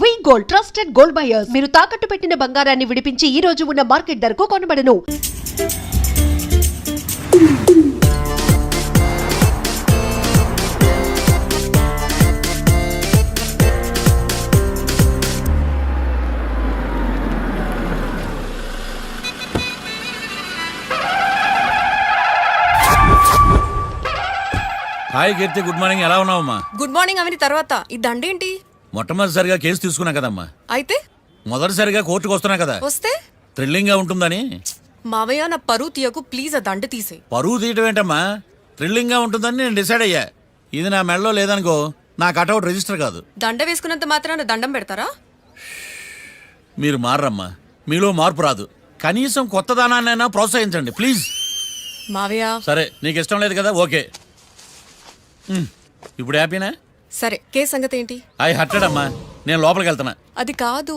వి gold trusted gold buyers. మీరు తాకట్టు పెట్టిన బంగారాన్ని విడిపించి ఈ రోజు ఉన్న మార్కెట్ ధరకు కొనబడను. హాయ్ కీర్తి, గుడ్ మార్నింగ్. ఎలా ఉన్నావమ్మా? గుడ్ మార్నింగ్ అవని తర్వాత ఈ దండేంటి? మొట్టమొదటిసారిగా కేసు తీసుకున్నా కదమ్మా. అయితే మొదటిసారిగా కోర్టుకు వస్తున్నా కదా, వస్తే థ్రిల్లింగ్ గా ఉంటుందని. మావయ్య నా పరువు తీయకు ప్లీజ్, ఆ దండ తీసే. పరువు తీయటం ఏంటమ్మా, థ్రిల్లింగ్ గా ఉంటుందని నేను డిసైడ్ అయ్యా. ఇది నా మెడలో లేదనుకో, నా కటౌట్ రిజిస్టర్ కాదు. దండ వేసుకున్నంత మాత్రాన దండం పెడతారా? మీరు మారమ్మా, మీలో మార్పు రాదు. కనీసం కొత్త దానాన్నైనా ప్రోత్సహించండి ప్లీజ్. మావయ్య సరే, నీకు ఇష్టం లేదు కదా, ఓకే. ఇప్పుడు హ్యాపీనా? సరే, కేసు సంగతి ఏంటి? ఐ హర్టెడ్ అమ్మా, నేను లోపలికి వెళ్తున్నా. అది కాదు.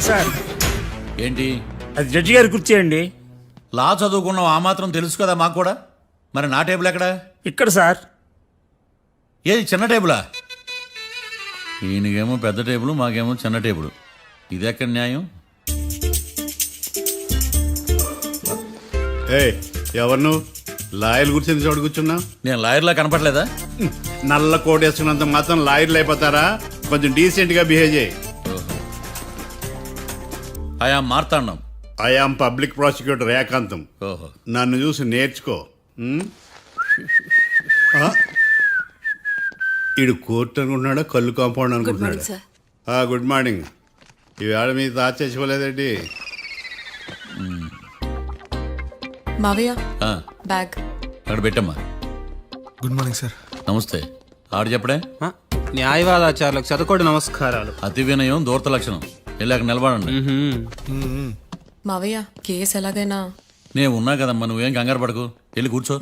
సార్ ఏంటి? అది జడ్జి గారి కుర్చీ అండి. లా చదువుకున్నావు, ఆ మాత్రం తెలుసు కదా మాకు కూడా. మరి నా టేబుల్ ఎక్కడ? ఇక్కడ సార్. ఏది, చిన్న టేబులా? ఈయనకేమో పెద్ద టేబుల్, మాకేమో చిన్న టేబుల్. ఇది ఎక్కడ న్యాయం? ఎవరు నువ్వు? లాయర్లు కూర్చొని చోటు కూర్చున్నావు? నేను లాయర్లా కనపడలేదా? నల్ల కోట్ వేసుకున్నంత మాత్రం లాయర్లు అయిపోతారా? కొంచెం డీసెంట్ గా బిహేవ్ చేయి. ఆయా మార్తాండం. ఐఆమ్ పబ్లిక్ ప్రాసిక్యూటర్ ఏకాంతం. ఓహో, నన్ను చూసి నేర్చుకో. ఈడు కోర్టు అనుకుంటున్నాడా, కళ్ళు కాంపౌండ్ అనుకుంటున్నాడా? Good morning. ఈవేళ మీ తాత చచ్చిపోలేదండి. మావయ్య బ్యాగ్ అక్కడ పెట్టమ్మా. Good morning sir. నమస్తే. ఆడు చెప్పడే. న్యాయవాదాచారులకు చదువుకోండి నమస్కారాలు. అతి వినయం దూరత లక్షణం. వెళ్ళి అక్కడ నిలబడండి. మావయ్య కేసు ఎలాగైనా. నేను ఉన్నా కదమ్మా, నువ్వేం కంగారు పడకు. వెళ్ళి కూర్చో.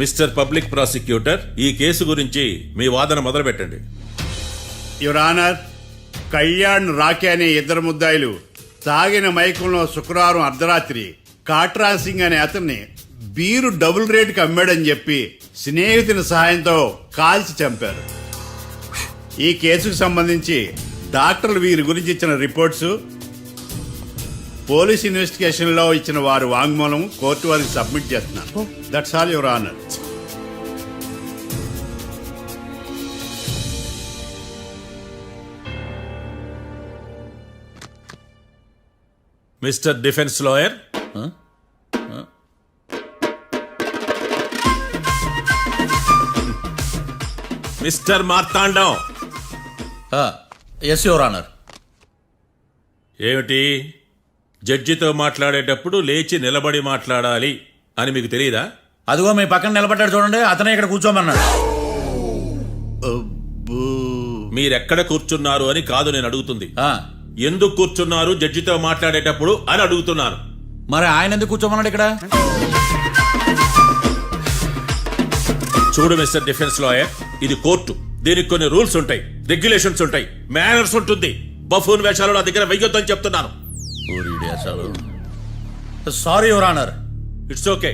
మిస్టర్ పబ్లిక్ ప్రాసిక్యూటర్, ఈ కేసు గురించి మీ వాదన మొదలు పెట్టండి. యువర్ ఆనర్, కళ్యాణ్ రాకే అనే ఇద్దరు ముద్దాయిలు తాగిన మైకంలో శుక్రవారం అర్ధరాత్రి కాట్రా సింగ్ అనే అతన్ని బీరు డబుల్ రేటుకి అమ్మాడని చెప్పి స్నేహితుని సహాయంతో కాల్చి చంపారు. ఈ కేసుకు సంబంధించి డాక్టర్లు వీరి గురించి ఇచ్చిన రిపోర్ట్స్, పోలీస్ ఇన్వెస్టిగేషన్ లో ఇచ్చిన వారి వాంగ్మూలం కోర్టు వారికి సబ్మిట్ చేస్తున్నారు. That's all your honour. Mister defence lawyer, mister Marthandam. Yes your honour. ఏమిటి, జడ్జితో మాట్లాడేటప్పుడు లేచి నిలబడి మాట్లాడాలి అని మీకు తెలియదా? అదిగో మీ పక్కన నిలబడ్డాడు చూడండి, అతనే ఇక్కడ కూర్చోమన్నాడు. అబ్బో, మీరెక్కడ కూర్చున్నారు అని కాదు నేను అడుగుతుంది. ఆ, ఎందుకు కూర్చున్నారు జడ్జితో మాట్లాడేటప్పుడు అని అడుగుతున్నాను. మరి ఆయన ఎందుకు కూర్చోమన్నాడు ఇక్కడ? చూడు మిస్టర్ డిఫెన్స్ లాయర్, ఇది కోర్టు. దీనికి కొన్ని రూల్స్ ఉంటాయి, రెగ్యులేషన్స్ ఉంటాయి, మేనర్స్ ఉంటుంది. బఫూన్ వేషాలు నా దగ్గర వెయ్యొద్దని చెప్తున్నాను. Sorry your honour. It's okay.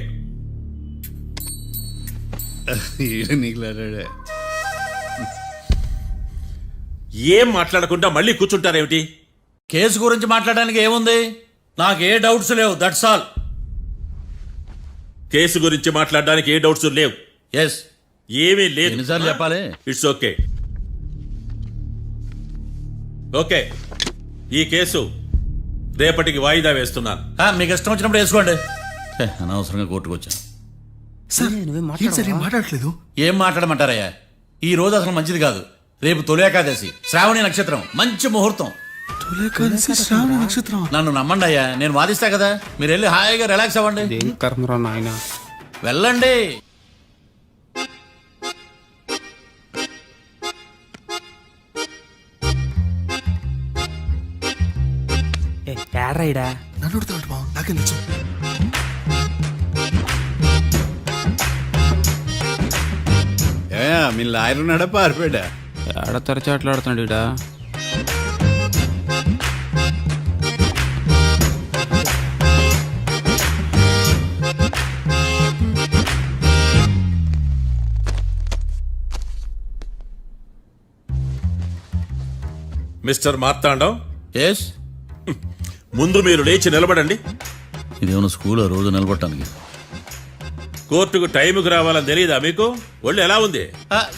ఏం మాట్లాడకుండా మళ్ళీ కూర్చుంటారేమిటి? కేసు గురించి మాట్లాడడానికి ఏముంది? నాకు ఏ డౌట్స్ లేవు, దట్స్ ఆల్. కేసు గురించి మాట్లాడడానికి ఏ డౌట్స్ లేవు? ఎస్. ఏమీ లేదు. ఎన్నిసార్లు చెప్పాలి? It's okay. ఓకే, ఈ కేసు రేపటికి వాయిదా వేస్తున్నాను. మీకు ఇష్టం వచ్చినప్పుడు వేసుకోండి. అనవసరంగా కోర్టుకు వచ్చాను. సార్ ఏం సార్ ఏం మాట్లాడట్లేదు? ఏం మాట్లాడమంటారయ్యా? ఈ రోజు అసలు మంచిది కాదు. రేపు తొలి ఏకాదశి, శ్రావణి నక్షత్రం, మంచి ముహూర్తం. తొలేకాదశి శ్రావణ నక్షత్రం. నన్ను నమ్మండి అయ్యా, నేను వాదిస్తా కదా. మీరు వెళ్ళి హాయిగా రిలాక్స్ అవ్వండి. కర్మరా నాయన. వెళ్ళండి. ఏడ్రాయిడా నన్ను అడుగుతాడు బావ, నాకేం తెలుసు? మీ లాయర్ ఉన్నాడా పారిపోయాడా? ఏడ తరచాట్లాడుతున్నాడు ఇడా. Mister Marthandam, yes. ముందు మీరు లేచి నిలబడండి. ఇదేమన్నా స్కూల్ రోజు నిలబడటానికి? కోర్టుకు టైంకి రావాలని తెలియదా మీకు? ఒళ్ళు ఎలా ఉంది?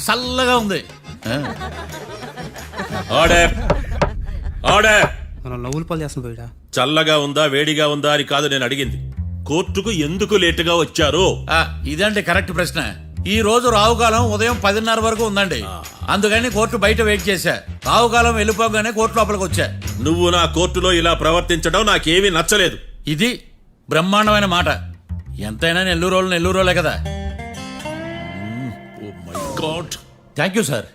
చల్లగా ఉంది. Order, order. మనం నవ్వులు పాలు చేస్తాం పోయిడా. చల్లగా ఉందా వేడిగా ఉందా అని కాదు నేను అడిగింది. కోర్టుకు ఎందుకు లేటుగా వచ్చారు? ఇదండి కరెక్ట్ ప్రశ్న. ఈ రోజు రావుకాలం ఉదయం 10:30 వరకు ఉందండి. అందుకని కోర్టు బయట వెయిట్ చేశా. రావుకాలం వెళ్ళిపోగానే కోర్టు లోపలికి వచ్చా. నువ్వు నా కోర్టులో ఇలా ప్రవర్తించడం నాకేమీ నచ్చలేదు. ఇది బ్రహ్మాండమైన మాట. ఎంతైనా నెల్లూరోలే కదా. Oh my God. Thank you sir.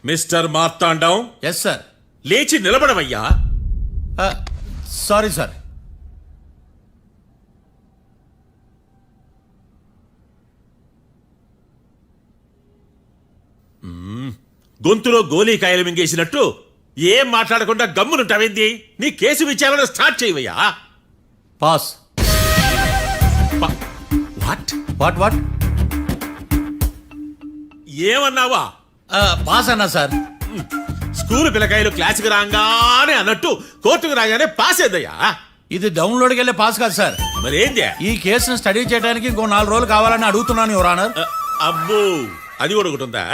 Mister Marthandam, yes sir. లేచి నిలబడవయ్యా. Sorry sir. గొంతులో గోలీకాయలు మింగేసినట్టు ఏం మాట్లాడకుండా గమ్మునుంటావేంది? నీ కేసు విచారణ స్టార్ట్ చేయవయ్యా. పాస్. What what what? ఏమన్నావా? పాస్ అన్నా సార్. స్కూల్ పిల్లకాయలు క్లాసుకు రాగానే అన్నట్టు కోర్టుకు రాగానే పాస్ అయ్యా. ఇది డౌన్లోడ్కి వెళ్ళే పాస్ కాదు సార్. మరేంది? ఈ కేసును స్టడీ చేయడానికి ఇంకో 4 రోజులు కావాలని అడుగుతున్నాను యువర్ ఆనర్. అబ్బో, అది కూడా ఒకటి ఉందా?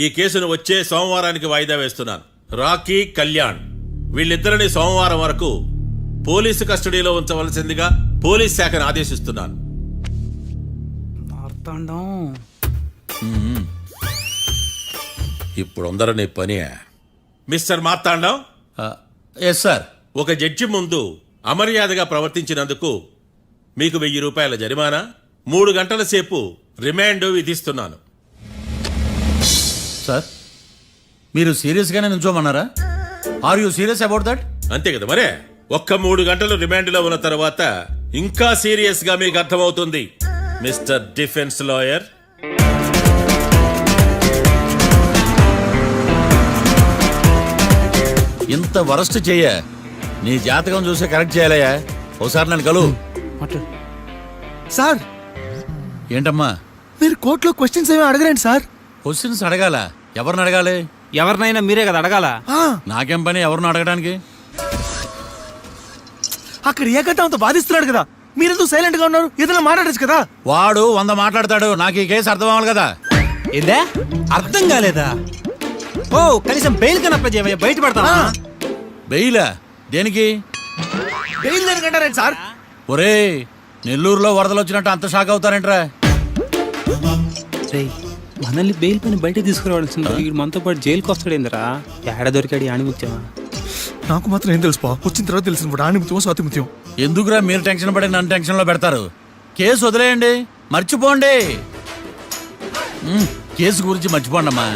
ఈ కేసును వచ్చే సోమవారానికి వాయిదా వేస్తున్నాను. రాకీ, కళ్యాణ్ వీళ్ళిద్దరిని సోమవారం వరకు పోలీసు కస్టడీలో ఉంచవలసిందిగా పోలీస్ శాఖను ఆదేశిస్తున్నాను. మార్తాండం. ఇప్పుడు అందరూ పని. Mister Marthandam, yes sir. ఒక జడ్జి ముందు అమర్యాదగా ప్రవర్తించినందుకు మీకు 1000 రూపాయల జరిమానా, 3 గంటల సేపు రిమాండ్ విధిస్తున్నాను. సార్, మీరు సీరియస్గానే నిల్చోమన్నారా? Are you serious about that? అంతే కదా మరే. ఒక్క 3 గంటలు రిమాండ్లో ఉన్న తర్వాత ఇంకా సీరియస్ గా మీకు అర్థమవుతుంది. మిస్టర్ డిఫెన్స్ లాయర్, ఇంత వరస్ట్ చెయ్య నీ జాతకం చూసి కరెక్ట్ చేయాలయ్యా. ఒకసారి నన్ను కలు. సార్, ఏంటమ్మా? మీరు కోర్టులో క్వశ్చన్స్ ఏమీ అడగరండి సార్. క్వశ్చన్స్ అడగాల? ఎవరిని అడగాలి? ఎవరినైనా మీరే కదా అడగాల. నాకేం పని ఎవరిని అడగడానికి? అక్కడ ఏకతాంతో బాధిస్తున్నాడు కదా, మీరెందుకు సైలెంట్ గా ఉన్నారు? ఏదైనా మాట్లాడచ్చు కదా. వాడు 100 మాట్లాడతాడు. నాకు ఈ కేసు అర్థం అవ్వాలి కదా. ఏందే అర్థం కాలేదా? ఓ, కనీసం బెయిల్ కనప్ప చేయవయ్యా, బయట పడతావా? బెయిలా? దేనికి? బెయిల్ దేనికంటారండి సార్? ఒరే, నెల్లూరులో వరదలు వచ్చినట్టు అంత షాక్ అవుతారేంట్రా? మనల్ని బెయిల్ పని బయట తీసుకురావాల్సింది. వీడు మనతో పాటు జైలుకి వస్తాడేందిరా? ఏడ దొరికాడు ఆణిముత్యమా? నాకు మాత్రం ఏం తెలుసు, వచ్చిన తర్వాత తెలిసిన ఆణిముత్యం స్వాతిముత్యం. ఎందుకురా మీరు టెన్షన్ పడి నన్ను టెన్షన్లో పెడతారు? కేసు వదిలేయండి, మర్చిపోండి. కేసు గురించి మర్చిపోండి అమ్మా.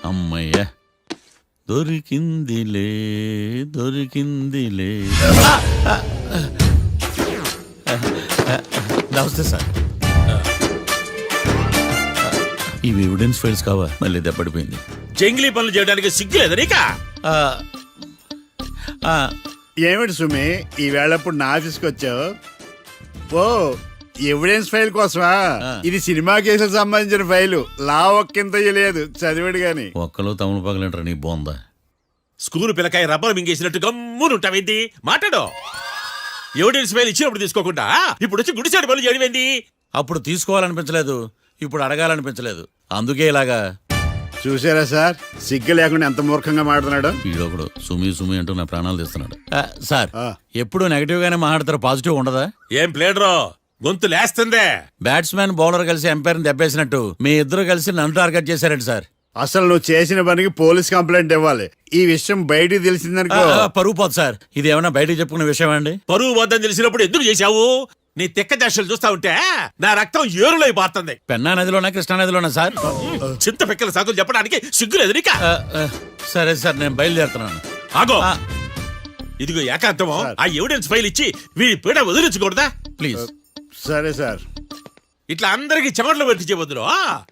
అమ్మయ్య, దొరికిందిలే దొరికిందిలే. నమస్తే సార్. ఇవి ఎవిడెన్స్ ఫైల్స్ కావా? మళ్ళీ దెబ్బడిపోయింది. జంగిలీ పనులు చేయడానికి సిగ్గులేదు నీకా? ఏమిటి సుమి ఈ వేళప్పుడు నా ఆఫీస్కి వచ్చావు? ఓ ఎవిడెన్స్ ఫైల్ కోసమా? ఇది సినిమా కేసులకు సంబంధించిన ఫైలు. లా ఒక్కింత లేదు, చదివాడు గాని. ఒక్కలో తమను పగలంటారా నీ బోందా? School పిల్లకాయ rubber మింగేసినట్టు గమ్మునుంటావేంది? మాట్లాడు. ఎవిడెన్స్ ఫైల్ ఇచ్చినప్పుడు తీసుకోకుండా ఇప్పుడు వచ్చి గుడిసాడు పనులు చేయడమేంది? అప్పుడు తీసుకోవాలనిపించలేదు, ఇప్పుడు అడగాలనిపించలేదు, అందుకే ఇలాగా. చూసారా సార్, సిగ్గు లేకుండా ఎంత మూర్ఖంగా మాట్లాడుతున్నాడు. ఈడొకడు సుమి సుమి అంటూ నా ప్రాణాలు తీస్తున్నాడు. సార్, ఆ. ఎప్పుడు నెగటివ్ గానే మాట్లాడతారు, పాజిటివ్ ఉండదా? ఏం ప్లేడరో గొంతు లేస్తుందే. బ్యాట్స్మెన్ బౌలర్ కలిసి ఎంపైర్ దెబ్బేసినట్టు మీ ఇద్దరు కలిసి నన్ను టార్గెట్ చేశారండి సార్. అసలు నువ్వు చేసిన పనికి పోలీస్ కంప్లైంట్ ఇవ్వాలి. ఈ విషయం బయటికి తెలిసిందనుకో పరువు పోదు సార్. ఇది ఏమన్నా బయటకు చెప్పుకునే విషయం అండి? పరువు వద్దని తెలిసినప్పుడు ఎందుకు చేశావు? నీ తెక్క దశలు చూస్తా ఉంటే నా రక్తం ఏరులై పారుతుంది. పెన్నా నదిలోనా కృష్ణా నదిలోనా సార్? చింత పిక్కల సాకులు చెప్పడానికి సిగ్గులేదు నీకా? సరే సార్, నేను బయలుదేరుతున్నాను. ఆగో, ఆ. ఇదిగో ఏకాంతమో ఆ ఎవిడెన్స్ ఫైల్ ఇచ్చి వీడి పీడ వదిలించకూడదా? ప్లీజ్. సరే సార్. ఇట్లా అందరికి చెమటలు పెట్టించే బదులు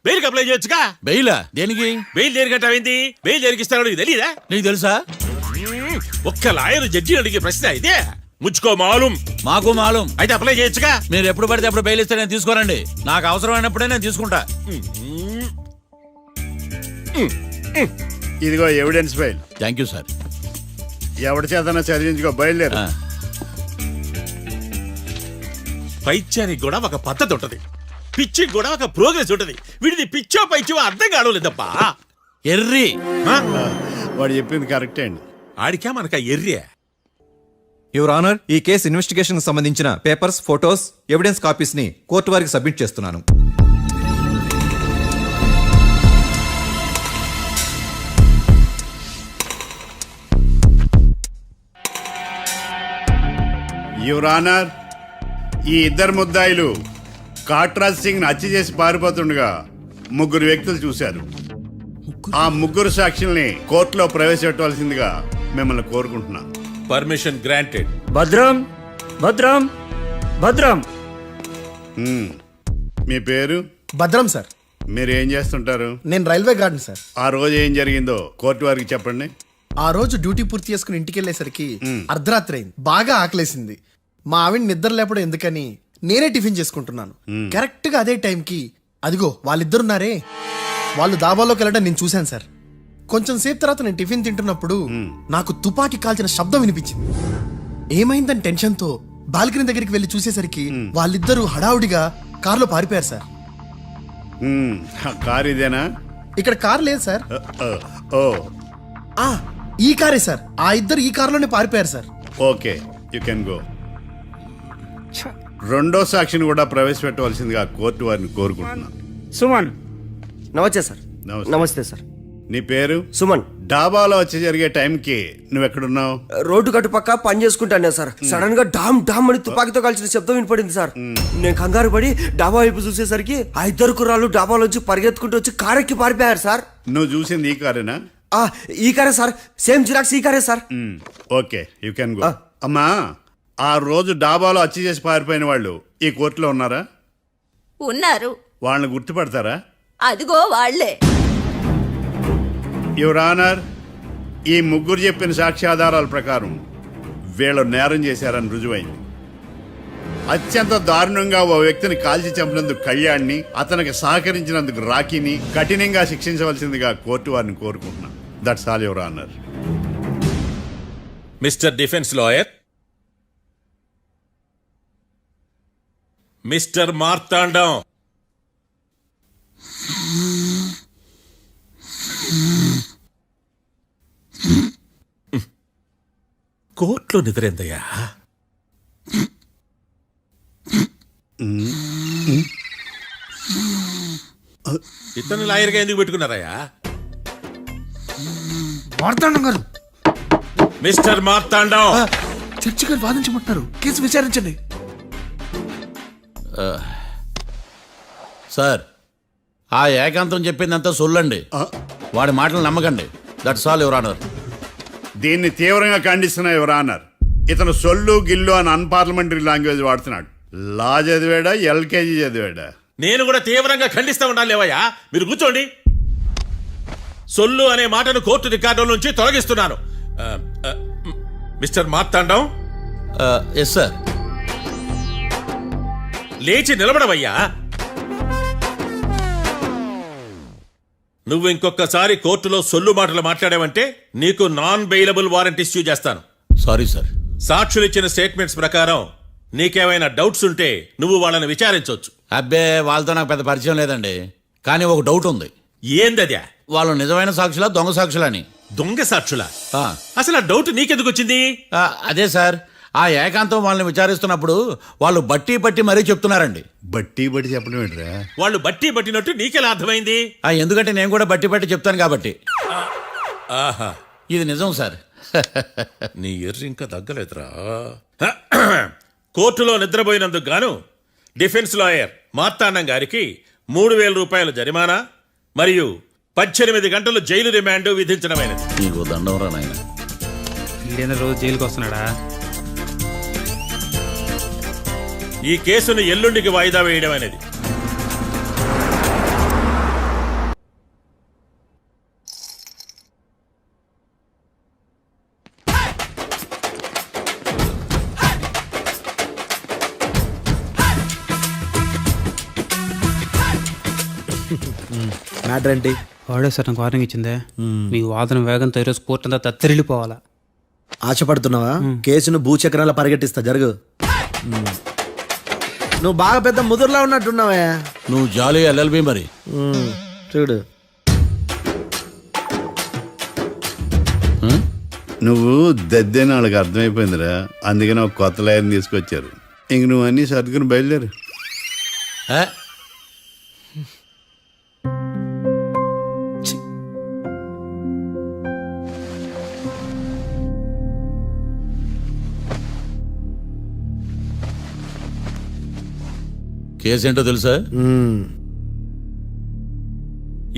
బెయిల్కి అప్లై చేయొచ్చుగా. బెయిలా? దేనికి? బెయిల్ దేనికంటావేంది? బెయిల్ దేనికి ఇస్తారో నీకు తెలియదా? నీకు తెలుసా? ఒక్క లాయర్ జడ్జి అడిగే ప్రశ్న ఇదే. ముచ్చుకో మాలూం. మాకు మాలూం. అయితే అప్లై చేయొచ్చుగా. మీరు ఎప్పుడు పడితే అప్పుడు బెయిల్ ఇస్తే నేను తీసుకోరండి. నాకు అవసరమైనప్పుడే నేను తీసుకుంటా. ఇదిగో evidence file. Thank you sir. ఎవరి చేతనా చదివించుకో, బయలుదేరు. పైత్యానికి కూడా ఒక పద్ధతి ఉంటది, పిచ్చికి కూడా ఒక ప్రోగ్రెస్ ఉంటది. వీడిది పిచ్చో పైచో అర్థం కావలేదప్పా. ఎర్రి. వాడు చెప్పింది కరెక్టే అండి. ఆడికా మనక ఎర్రే. యువర్ ఆనర్, ఈ కేసు ఇన్వెస్టిగేషన్ కు సంబంధించిన పేపర్స్, ఫోటోస్, ఎవిడెన్స్ కాపీస్ ని కోర్టు వారికి సబ్మిట్ చేస్తున్నాను. యువర్ ఆనర్, ఈ ఇద్దరు ముద్దాయిలు కాట్రాజ్ సింగ్ హత్య చేసి పారిపోతుండగా ముగ్గురు వ్యక్తులు చూశారు. ఆ ముగ్గురు సాక్షుల్ని కోర్టులో ప్రవేశపెట్టవలసిందిగా మిమ్మల్ని కోరుకుంటున్నాను. Permission granted. భద్రం భద్రం భద్రం. మీ పేరు? భద్రం సార్. మీరు ఏం చేస్తుంటారు? నేను రైల్వే గార్డెన్ సార్. ఆ రోజు ఏం జరిగిందో కోర్టు వారికి చెప్పండి. ఆ రోజు డ్యూటీ పూర్తి చేసుకుని ఇంటికి వెళ్ళేసరికి అర్ధరాత్రి అయింది. బాగా ఆకలేసింది. మా ఆవిడ నిద్ర లేపడం ఎందుకని నేనే టిఫిన్ చేసుకుంటున్నాను. కరెక్ట్ గా అదే టైంకి అదిగో వాళ్ళిద్దరున్నారే, వాళ్ళు దాబాలోకి వెళ్ళడం నేను చూశాను సార్. కొంచెం సేపు తర్వాత నేను టిఫిన్ తింటున్నప్పుడు నాకు తుపాకీ కాల్చిన శబ్దం వినిపించింది. ఏమైందని టెన్షన్ తో బాల్కనీ దగ్గరికి వెళ్ళి చూసేసరికి వాళ్ళిద్దరూ హడావుడిగా కారులో పారిపోయారు సార్. కారు ఇదేనా? ఇక్కడ కారు లేదు సార్. ఓ ఈ కారే సార్. ఆ ఇద్దరు ఈ కారులోనే పారిపోయారు sir. Okay, you can go. రెండో సాక్షిని కూడా ప్రవేశపెట్టవలసిందిగా కోర్టు వారిని కోరుకుంటున్నాను. సుమన్. నమస్తే సార్. నమస్తే సార్. నీ పేరు? సుమన్. డాబాలో వచ్చి జరిగే టైంకి నువ్వు ఎక్కడున్నావు? రోడ్డు కట్టు పక్క పని చేసుకుంటాను సార్. సడన్ గా డామ్ డామ్ అని తుపాకీతో కాల్చిన శబ్దం వినపడింది సార్. నేను కంగారు పడి డాబా వైపు చూసేసరికి ఆ ఇద్దరు కుర్రాళ్ళు డాబాలోంచి పరిగెత్తుకుంటూ వచ్చి కారెక్కి పారిపోయారు సార్. నువ్వు చూసింది ఈ కారేనా? ఈ కారే సార్. సేమ్ జిరాక్స్ ఈ కారే sir. Okay, you can go. అమ్మా, ఆ రోజు డాబాలో హత్య చేసి పారిపోయిన వాళ్ళు ఈ కోర్టులో ఉన్నారా? ఉన్నారు. వాళ్ళని గుర్తుపడతారా? అదిగో వాళ్లే. యువర్ ఆనర్, ఈ ముగ్గురు చెప్పిన సాక్ష్యాధారాల ప్రకారం వీళ్ళు నేరం చేశారని రుజువైంది. అత్యంత దారుణంగా ఓ వ్యక్తిని కాల్చి చంపినందుకు కళ్యాణ్ని, అతనికి సహకరించినందుకు రాకీని కఠినంగా శిక్షించవలసిందిగా కోర్టు వారిని కోరుకుంటున్నాను. That's all your honour. Mister defence lawyer, mister Marthandam, కోర్టులో నిద్రేందయ్యా? ఇతను లాయర్గా ఎందుకు పెట్టుకున్నారయ్యా? మార్తాండం గారు, మిస్టర్ మార్తాండం, చర్చి గారు వాదించమంటున్నారు. కేసు విచారించండి. సార్, ఆ ఏకాంతం చెప్పిందంతా సొల్లండి. వాడి మాటలు నమ్మకండి. That's all your honour. దీన్ని తీవ్రంగా ఖండిస్తున్నా యువర్ ఆనర్. ఇతను సొల్లు గిల్లు అని అన్పార్లమెంటరీ లాంగ్వేజ్ వాడుతున్నాడు. లా చదివాడా, ఎల్కేజీ చదివాడా? నేను కూడా తీవ్రంగా ఖండిస్తా ఉండాలి. లేవయ్యా, మీరు కూర్చోండి. సొల్లు అనే మాటను కోర్టు రికార్డుల నుంచి తొలగిస్తున్నాను. Mister Marthandam, yes sir. లేచి నిలబడవయ్యా. నువ్వు ఇంకొకసారి కోర్టులో సొల్లు మాటలు మాట్లాడావంటే నీకు నాన్ బెయిలబుల్ వారెంట్ ఇష్యూ చేస్తాను. Sorry sir. సాక్షులు ఇచ్చిన స్టేట్మెంట్స్ ప్రకారం నీకేమైనా డౌట్స్ ఉంటే నువ్వు వాళ్ళని విచారించవచ్చు. అబ్బే, వాళ్ళతో నాకు పెద్ద పరిచయం లేదండి. కానీ ఒక డౌట్ ఉంది. ఏందద్యా? వాళ్ళు నిజమైన సాక్షులా, దొంగ సాక్షులని? దొంగ సాక్షులా? ఆ. అసలు ఆ డౌట్ నీకెందుకు వచ్చింది? అదే సార్, ఆ ఏకాంతం వాళ్ళని విచారిస్తున్నప్పుడు వాళ్ళు బట్టి పట్టి మరీ చెప్తున్నారండి. బట్టి బట్టి చెప్పడం ఏంట్రా? వాళ్ళు బట్టి పట్టినట్టు నీకెలా అర్థమైంది? ఎందుకంటే నేను కూడా బట్టి పట్టి చెప్తాను కాబట్టి. ఆహా, ఇది నిజం సార్. నీ ఎర్రి ఇంకా తగ్గలేదురా. కోర్టులో నిద్రపోయినందుకు గాను డిఫెన్స్ లాయర్ మార్తాండం గారికి 3,000 రూపాయల జరిమానా మరియు 18 గంటలు జైలు రిమాండ్ విధించడమైనది. నీకు దండం రా నాయన. ఈడేనా రోజు జైలుకి వస్తున్నాడా? ఈ కేసును ఎల్లుండికి వాయిదా వేయడం అనేది. మ్యాటర్ ఏంటి? వాడే సార్ నాకు వార్నింగ్ ఇచ్చిందే. మీ వాదన వేగంతో ఈరోజు కోర్టు అంతా తత్తరిల్లిపోవాలా. ఆశపడుతున్నావా? కేసును భూచక్రాల పరిగెట్టిస్తా, జరుగు. నువ్వు బాగా పెద్ద ముదురులా ఉన్నట్టున్నావే. నువ్వు జాలి ఎల్ఎల్బి మరి. చూడు, నువ్వు దద్దేని వాళ్ళకి అర్థమైపోయిందిరా. అందుకని ఒక కొత్త లాయర్ని తీసుకొచ్చారు. ఇంక నువ్వు అన్నీ సర్దుకుని బయలుదేరు. కేసేంటో తెలుసా?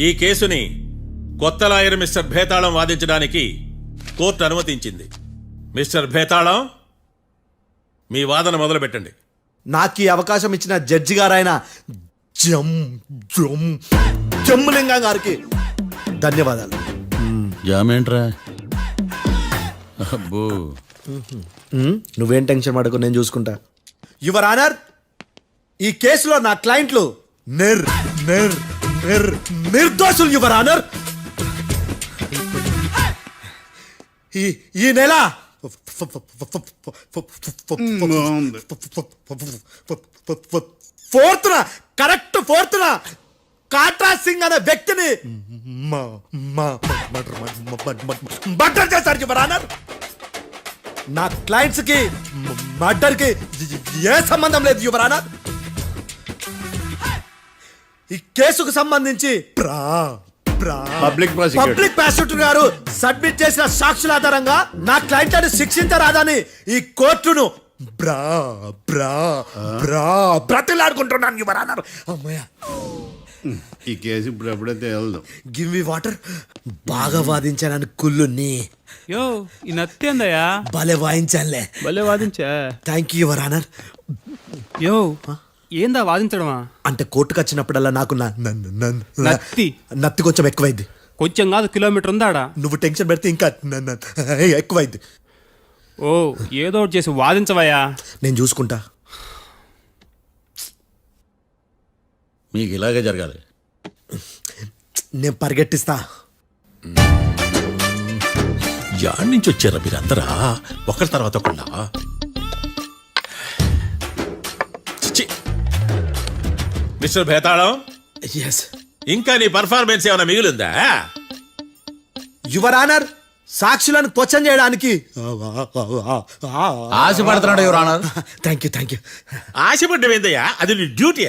ఈ కేసుని కొత్త లాయర్ మిస్టర్ భేతాళం వాదించడానికి కోర్టు అనుమతించింది. మిస్టర్ భేతాళం, మీ వాదన మొదలు పెట్టండి. నాకు ఈ అవకాశం ఇచ్చిన జడ్జి గారైన జమ్ములింగం గారికి ధన్యవాదాలు. జామేంట్రా? అబ్బో, నువ్వేం టెన్షన్ పడకు, నేను చూసుకుంటా. యువర్ ఆనర్, ఈ కేసులో నా క్లయింట్లు నిర్దోషులు యువర్ ఆనర్. ఈ నెల ఫోర్త్న కాట్రా సింగ్ అనే వ్యక్తిని మర్డర్ చేశారు యువర్ ఆనర్. నా క్లయింట్స్ కి మర్డర్ కి ఏ సంబంధం లేదు యువర్ ఆనర్. ఈ కేసుకు సంబంధించి పబ్లిక్ ప్రాసిక్యూటర్ గారు సబ్మిట్ చేసిన సాక్షుల ఆధారంగా నా క్లయింట్లను శిక్షించరాదని ఈ కోర్టును బ్రతిలాడుకుంటున్నాను యువర్ ఆనర్. అమ్మయ్య, ఈ కేసు ఇప్పుడు ఎప్పుడైతే వెళ్దాం. Give me water. బాగా వాదించానని కుళ్ళుని. యో, ఈ నత్తేందయ్యా? భలే వాయించానులే. భలే వాదించా. Thank you your honour. యో, ఏందా వాదించడమా? అంటే కోర్టుకు వచ్చినప్పుడల్లా నాకు నత్తి నత్తి కొంచెం ఎక్కువైంది. కొంచెం కాదు, కిలోమీటర్ ఉందాడా. నువ్వు టెన్షన్ పెడితే ఇంకా ఎక్కువైంది. ఓ, ఏదో ఒకటి చేసి వాదించవయ్యా. నేను చూసుకుంటా. మీకు ఇలాగే జరగాలి. నేను పరిగెట్టిస్తా. యాడ్ నుంచి వచ్చారా మీరందరా ఒకరి తర్వాత ఒకళ్ళ మిస్టర్ భేతాళం, ఎస్ ఇంకా నీ పర్ఫార్మెన్స్ ఏమైనా మిగిలిందా? యువర్ ఆనర్, సాక్షులను క్వశ్చన్ చేయడానికి ఆశపడుతున్నాడు యువర్ ఆనర్. థ్యాంక్ యూ ఆశపడ్డం ఏందయ్యా, అది నీ డ్యూటీ.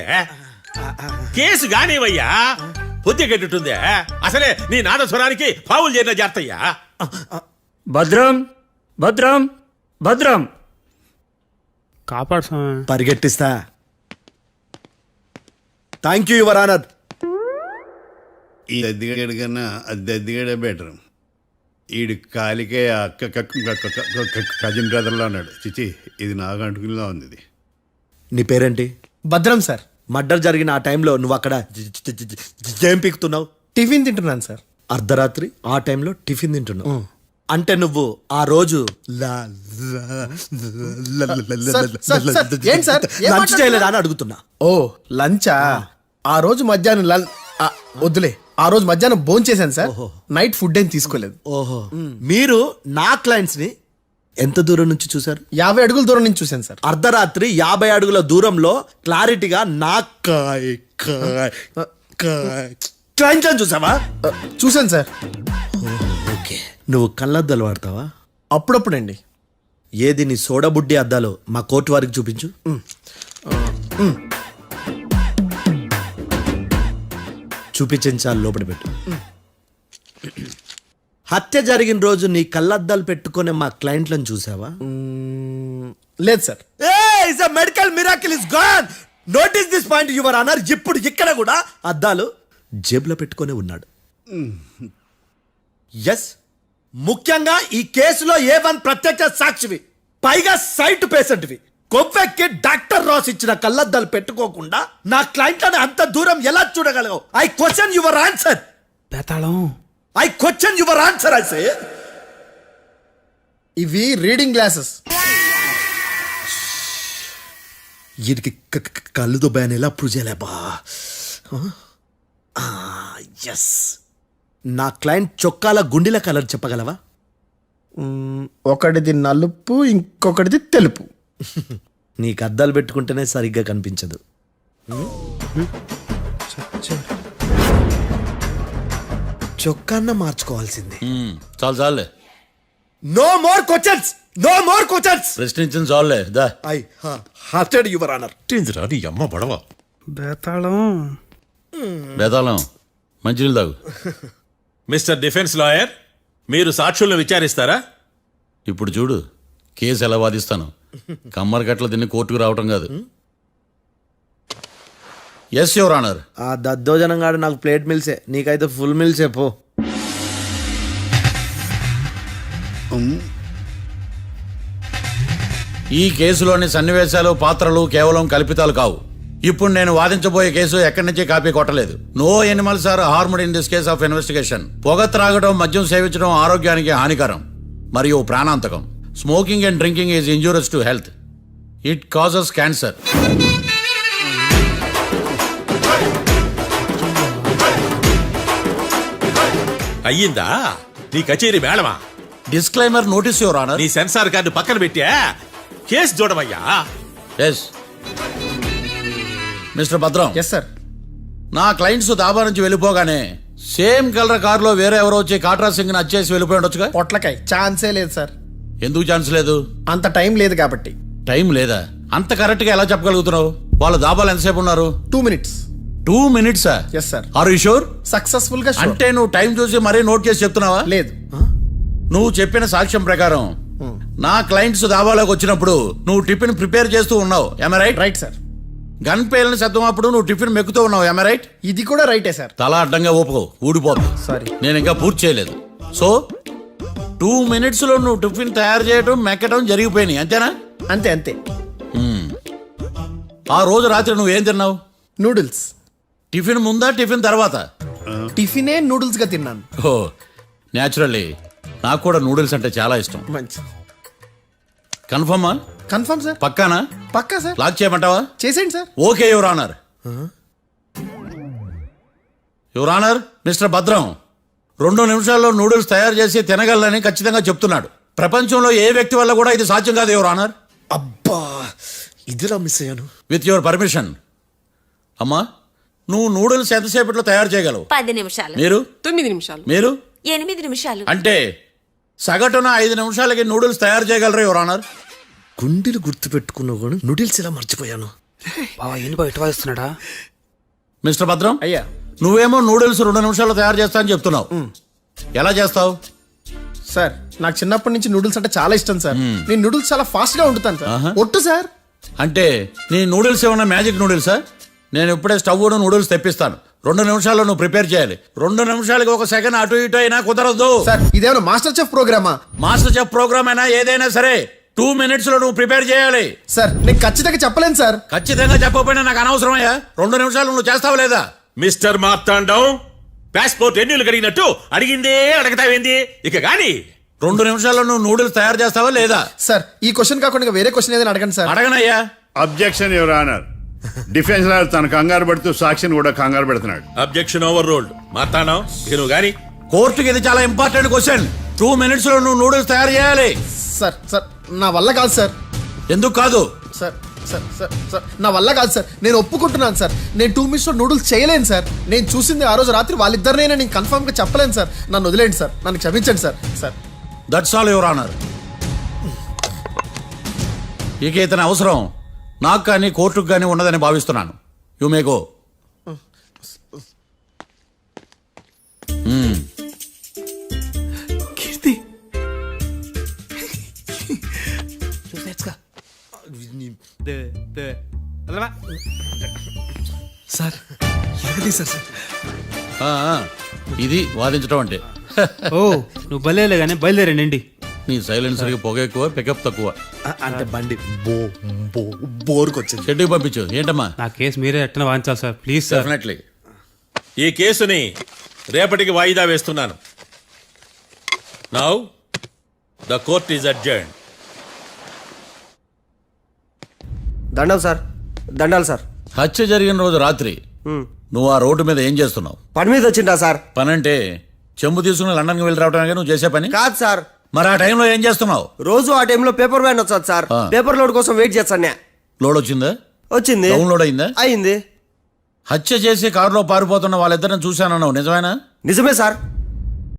కేసు గానివయ్యా, పొద్దు కట్టుతుందే. అసలే నీ నాదస్వరానికి పావులు చేరిన జాతయ్యా. భద్రం భద్రం భద్రం కాపాడు స్వామి. పరిగెట్టిస్తా. Thank you your honour. ఈ దద్దిగడ కన్నా దద్దిగడే బెటర్. ఈడు కాలికే కజిన్ బ్రదర్లో ఉన్నాడు. చిచి, ఇది నాకు అంటుకునిలా ఉంది. ఇది నీ పేరేంటి? భద్రం సార్. మర్డర్ జరిగిన ఆ టైంలో నువ్వు అక్కడ ఏం పీకుతున్నావు? టిఫిన్ తింటున్నాను సార్. అర్ధరాత్రి ఆ టైంలో టిఫిన్ తింటున్నావు అంటే నువ్వు ఆ రోజు ఏం సార్? లంచ్ చేయలేదా అని అడుగుతున్నా. ఓ లంచా? ఆ రోజు మధ్యాహ్నం వద్దులే, ఆ రోజు మధ్యాహ్నం భోంచేశాను సార్. నైట్ ఫుడ్ ఏం తీసుకోలేదు. ఓహో, మీరు నా క్లయింట్స్ ని ఎంత దూరం నుంచి చూసారు? 50 అడుగుల దూరం నుంచి చూశాను సార్. అర్ధరాత్రి 50 అడుగుల దూరంలో క్లారిటీగా నా క్లయింట్ చూసావా? చూశాను సార్. ఓకే, నువ్వు కళ్ళద్దాలు వాడతావా? అప్పుడప్పుడండి. ఏది నీ సోడబుడ్డి అద్దాలు మా కోర్టు వారికి చూపించు. చూపించాలి, లోపల పెట్టు. హత్య జరిగిన రోజు నీ కళ్ళద్దాలు పెట్టుకునే మా క్లయింట్లను చూసావా? లేదు sir. Medical miracle is gone. Notice this point your honour. ఇప్పుడు ఇక్కడ కూడా అద్దాలు జేబులో పెట్టుకొని ఉన్నాడు. ఎస్, ముఖ్యంగా ఈ కేసులో A1 ప్రత్యక్ష సాక్షివి, పైగా సైట్ పేషెంట్వి. కొవ్వెక్కి డాక్టర్ రాస్ ఇచ్చిన కళ్ళద్దాలు పెట్టుకోకుండా నా క్లయింట్లను అంత దూరం ఎలా చూడగలవు? I question your answer. Bethalam, I question your answer. I say ఇవి రీడింగ్ గ్లాసెస్. వీడికి కళ్ళుతో భయాన్ని ఎలా ప్రూవ్ చేయలేబా? ఎస్, నా క్లయింట్ చొక్కాల గుండెల కలర్ చెప్పగలవా? ఒకటిది నలుపు, ఇంకొకటిది తెలుపు. నీకు అద్దాలు పెట్టుకుంటేనే సరిగ్గా కనిపించదు. చొక్కాన్న మార్చుకోవాల్సింది. చాలు చాలులే, no more questions, no more questions. ప్రశ్నించింది చాలులే. దా ఐ హార్టెడ్ యువర్ ఆనర్. నీ అమ్మ పడవ. బేతాళం, బేతాళం, మంచినీళ్ళు తాగు. మిస్టర్ డిఫెన్స్ లాయర్, మీరు సాక్షులను విచారిస్తారా? ఇప్పుడు చూడు కేసు ఎలా వాదిస్తాను. కమ్మరి గట్ల తిని కోర్టుకు రావటం కాదు. Yes your honour. ఆ దద్దోజనం గాడు నాకు ప్లేట్ మిల్సే, నీకైతే ఫుల్ మిల్సే పో. ఈ కేసులోని సన్నివేశాలు, పాత్రలు కేవలం కల్పితాలు కావు. ఇప్పుడు నేను వాదించబోయే కేసు ఎక్కడి నుంచి కాపీ కొట్టలేదు. No animals are harmed in this case of investigation. పొగ త్రాగడం, మద్యం సేవించడం ఆరోగ్యానికి హానికరం మరియు ప్రాణాంతకం. Smoking and drinking is injurious to health. It causes cancer. అయ్యిందా నీ కచేరీ మేళమా? Disclaimer notice your honour. నీ సెన్సార్ కార్డు పక్కన పెట్టా కేసు చూడమయ్యా. Yes mister Bhadram. Yes sir. నా క్లయింట్స్ దాబా నుంచి వెళ్ళిపోగానే సేమ్ కలర్ కారులో వేరే ఎవరో వచ్చి కాట్రా సింగ్ ని వచ్చేసి వెళ్ళిపోయి ఉండొచ్చుగా. పొట్లకాయ ఛాన్సే లేదు సార్. ఎందుకు ఛాన్స్ లేదు? అంత టైం లేదు కాబట్టి. టైం లేదా? అంత కరెక్ట్ గా ఎలా చెప్పగలుగుతున్నావు? వాళ్ళ దాబాలు ఎంతసేపు ఉన్నారు? 2 minutes. 2 minutes? Yes sir. Are you sure? Successful గా sure. అంటే నువ్వు టైం చూసి మరీ నోట్ చేసి చెప్తున్నావా? లేదు. నువ్వు చెప్పిన సాక్ష్యం ప్రకారం నా క్లయింట్స్ దాబాలోకి వచ్చినప్పుడు నువ్వు టిఫిన్ ప్రిపేర్ చేస్తూ ఉన్నావు. ఎమ రైట్? Right sir. గన్ పేలిన శబ్దం అప్పుడు నువ్వు టిఫిన్ మెక్కుతూ ఉన్నావు. ఎమ రైట్? ఇది కూడా రైటే సార్. తల అడ్డంగా ఊపుకో, ఊడిపోతుంది. సారీ. నేను ఇంకా పూర్తి చేయలేదు. సో 2 minutes లో నువ్వు టిఫిన్ తయారు చేయడం, మెక్కడం జరిగిపోయినాయి, అంతేనా? అంతే అంతే. ఆ రోజు రాత్రి నువ్వేం తిన్నావు? నూడిల్స్. టిఫిన్ ముందా, టిఫిన్ తర్వాత? టిఫినే నూడిల్స్ గా తిన్నాను. ఓ న్యాచురల్లీ నాకు కూడా నూడిల్స్ అంటే చాలా ఇష్టం. మంచి. కన్ఫర్మా? Confirm sir. పక్కానా? పక్కా సార్. లాక్ చేయమంటావా? చేసేయండి sir. Okay your honour. Your honour, mister Bhadram 2 నిమిషాల్లో నూడిల్స్ తయారు చేసి తినగలనని ఖచ్చితంగా చెప్తున్నాడు. ప్రపంచంలో ఏ వ్యక్తి వల్ల కూడా ఇది సాధ్యం కాదు యువర్ ఆనర్. అబ్బా ఇదిలా మిస్ అయ్యాను. With your permission. అమ్మా, నువ్వు నూడిల్స్ ఎంతసేపట్లో తయారు చేయగలవు? 10 నిమిషాలు. మీరు 9 నిమిషాలు. మీరు 8 నిమిషాలు. అంటే సగటున 5 నిమిషాలకి నూడిల్స్ తయారు చేయగలరు యువర్ ఆనర్. గుండెలు గుర్తు పెట్టుకున్నావు కానీ నూడిల్స్ ఇలా మర్చిపోయాను. మిస్టర్ భద్రం, అయ్యా నువ్వేమో నూడిల్స్ 2 నిమిషాల్లో తయారు చేస్తా అని చెప్తున్నావు. ఎలా చేస్తావు? సార్ నాకు చిన్నప్పటి నుంచి నూడిల్స్ అంటే చాలా ఇష్టం సార్. నేను నూడిల్స్ చాలా ఫాస్ట్ గా వండుతాను సార్. ఒట్టు సార్. అంటే నీ నూడిల్స్ ఏమన్నా మ్యాజిక్ నూడిల్సా? నేను ఇప్పుడే స్టవ్ నూడిల్స్ తెప్పిస్తాను. 2 నిమిషాల్లో నువ్వు ప్రిపేర్ చేయాలి. 2 నిమిషాలకి 1 సెకండ్ అటు ఇటు అయినా కుదరదు. సార్ ఇదేమైనా మాస్టర్ చెఫ్ ప్రోగ్రామా? మాస్టర్ చెఫ్ ప్రోగ్రామ్ అయినా ఏదైనా సరే 2 minutes లో నువ్వు ప్రిపేర్ చేయాలి. సార్ నేను ఖచ్చితంగా చెప్పలేను సార్. ఖచ్చితంగా చెప్పకపోయినా నాకు అనవసరమయ్యా. 2 నిమిషాలు నువ్వు చేస్తావా లేదా? మిస్టర్ మార్తాండం, పాస్పోర్ట్ ఎన్నిళ్ళు కడిగినట్టు అడిగిందే అడగతావేంది? ఇక గాని 2 నిమిషాల్లో నువ్వు నూడిల్స్ తయారు చేస్తావా లేదా? సార్ ఈ క్వశ్చన్ కాకుండా ఇంకా వేరే క్వశ్చన్ ఏదైనా అడగండి సార్. అడగనయ్యా. Objection your honour. Defence lawyer తన కంగారు పడుతూ సాక్షిని కూడా కంగారు పెడుతున్నాడు. Objection over ruled. మార్తాండం, ఇక నువ్వు గాని కోర్టుకి ఇది చాలా ఇంపార్టెంట్ క్వశ్చన్. 2 minutes లో నువ్వు నూడిల్స్ తయారు చేయాలి. సార్ సార్ నా వల్ల కాదు సార్. ఎందుకు కాదు? సార్ సార్ సార్ సార్ నా వల్ల కాదు సార్. నేను ఒప్పుకుంటున్నాను సార్. నేను 2 minutes లో నూడిల్స్ చేయలేను సార్. నేను చూసింది ఆ రోజు రాత్రి వాళ్ళిద్దరినైనా నేను కన్ఫర్మ్ గా చెప్పలేను సార్. నన్ను వదిలేండి సార్. నన్ను క్షమించండి sir. Sir that's all your honour. ఇక ఇతని అవసరం నాకు కానీ కోర్టుకు కానీ ఉండదని భావిస్తున్నాను. You may go. Keerthi sir ఎలాగది సార్? ఇది వాదించడం అంటే. ఓ నువ్వు బలేలే కానీ బయలుదేరండి. నీ సైలెన్సర్కి పొగ ఎక్కువ, పికప్ తక్కువ. అంటే బండి బోర్కి వచ్చింది. షెడ్యూల్ పంపించు. ఏంటమ్మా? నా కేసు మీరే ఎట్టన వాయించాలి సార్, ప్లీజ్ సార్. డెఫినెట్లీ. ఈ కేసుని రేపటికి వాయిదా వేస్తున్నాను. Now the court is adjourned. దండం సార్, దండాలు సార్. హత్య జరిగిన రోజు రాత్రి నువ్వు ఆ రోడ్డు మీద ఏం చేస్తున్నావు? పని మీద వచ్చిందా సార్? పని అంటే చెంబు తీసుకుని లండన్కి వెళ్ళి రావడానికి నువ్వు చేసే పని కాదు సార్. మరి ఆ టైంలో ఏం చేస్తున్నావు? రోజు ఆ టైంలో పేపర్ వ్యాన్ వచ్చాది సార్. పేపర్ లోడ్ కోసం వెయిట్ చేస్తాను. లోడ్ వచ్చిందా? వచ్చింది. డౌన్లోడ్ అయిందా? అయింది. హత్య చేసి కారులో పారిపోతున్న వాళ్ళిద్దరిని చూశానన్నావు, నిజమేనా? నిజమే సార్.